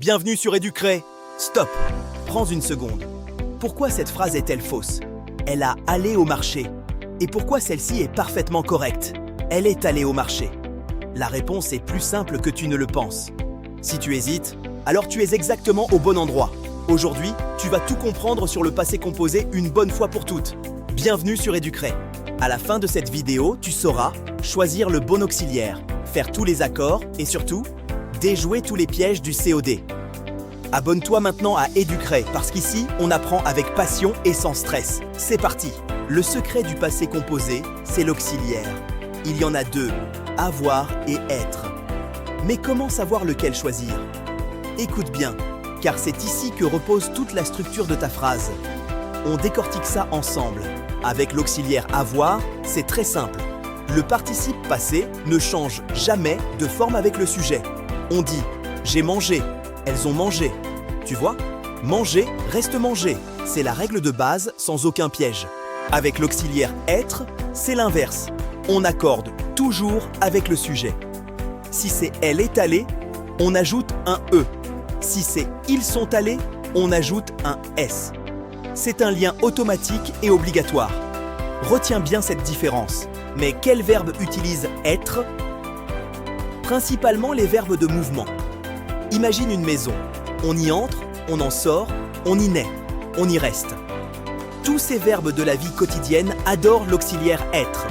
Bienvenue sur Educré. Stop. Prends une seconde. Pourquoi cette phrase est-elle fausse? Elle a allé au marché. Et pourquoi celle-ci est parfaitement correcte? Elle est allée au marché. La réponse est plus simple que tu ne le penses. Si tu hésites, alors tu es exactement au bon endroit. Aujourd'hui, tu vas tout comprendre sur le passé composé une bonne fois pour toutes. Bienvenue sur Educré. À la fin de cette vidéo, tu sauras choisir le bon auxiliaire, faire tous les accords et surtout, déjouer tous les pièges du COD. Abonne-toi maintenant à Educré parce qu'ici, on apprend avec passion et sans stress. C'est parti! Le secret du passé composé, c'est l'auxiliaire. Il y en a deux, avoir et être. Mais comment savoir lequel choisir? Écoute bien, car c'est ici que repose toute la structure de ta phrase. On décortique ça ensemble. Avec l'auxiliaire avoir, c'est très simple. Le participe passé ne change jamais de forme avec le sujet. On dit « j'ai mangé », elles ont mangé. Tu vois? Manger reste manger. C'est la règle de base sans aucun piège. Avec l'auxiliaire être, c'est l'inverse. On accorde toujours avec le sujet. Si c'est « elle est allée », on ajoute un « e ». Si c'est « ils sont allés », on ajoute un « s ». C'est un lien automatique et obligatoire. Retiens bien cette différence. Mais quel verbe utilise « être » ? Principalement les verbes de mouvement. Imagine une maison. On y entre, on en sort, on y naît, on y reste. Tous ces verbes de la vie quotidienne adorent l'auxiliaire « être ».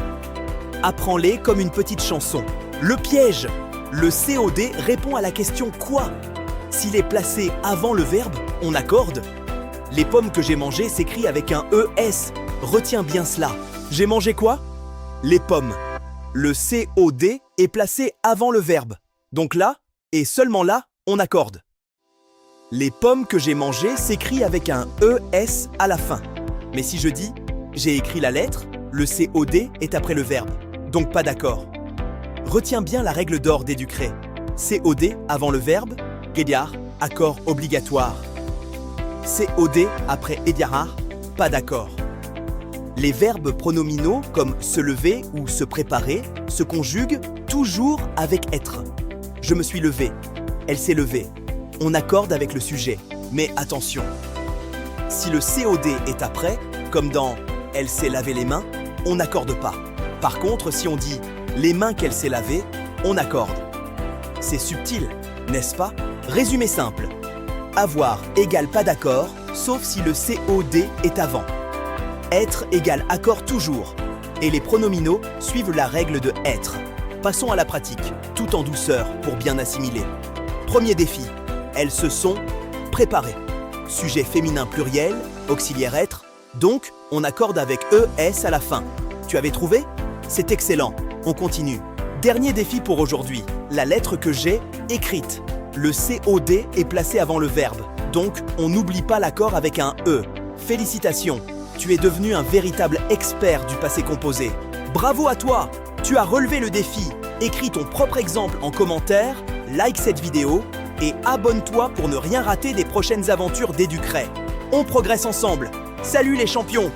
Apprends-les comme une petite chanson. Le piège! Le COD répond à la question « quoi ?» S'il est placé avant le verbe, on accorde. Les pommes que j'ai mangées s'écrit avec un ES. Retiens bien cela. J'ai mangé quoi? Les pommes. Le COD est placé avant le verbe. Donc là, et seulement là, on accorde. Les pommes que j'ai mangées s'écrit avec un ES à la fin. Mais si je dis « j'ai écrit la lettre », le COD est après le verbe. Donc pas d'accord. Retiens bien la règle d'or d'Educré. COD avant le verbe, Gediar, accord obligatoire. COD après Ediarar, pas d'accord. Les verbes pronominaux comme se lever ou se préparer se conjuguent toujours avec être. Je me suis levé, elle s'est levée. On accorde avec le sujet, mais attention. Si le COD est après, comme dans elle s'est lavé les mains, on n'accorde pas. Par contre, si on dit les mains qu'elle s'est lavées, on accorde. C'est subtil, n'est-ce pas? Résumé simple. Avoir égale pas d'accord, sauf si le COD est avant. Être égale accord toujours. Et les pronominaux suivent la règle de être. Passons à la pratique, tout en douceur pour bien assimiler. Premier défi, elles se sont préparées. Sujet féminin pluriel, auxiliaire être, donc on accorde avec ES à la fin. Tu avais trouvé? C'est excellent, on continue. Dernier défi pour aujourd'hui, la lettre que j'ai écrite. Le COD est placé avant le verbe, donc on n'oublie pas l'accord avec un E. Félicitations, tu es devenu un véritable expert du passé composé. Bravo à toi, tu as relevé le défi. Écris ton propre exemple en commentaire, like cette vidéo et abonne-toi pour ne rien rater des prochaines aventures d'Educré. On progresse ensemble. Salut les champions!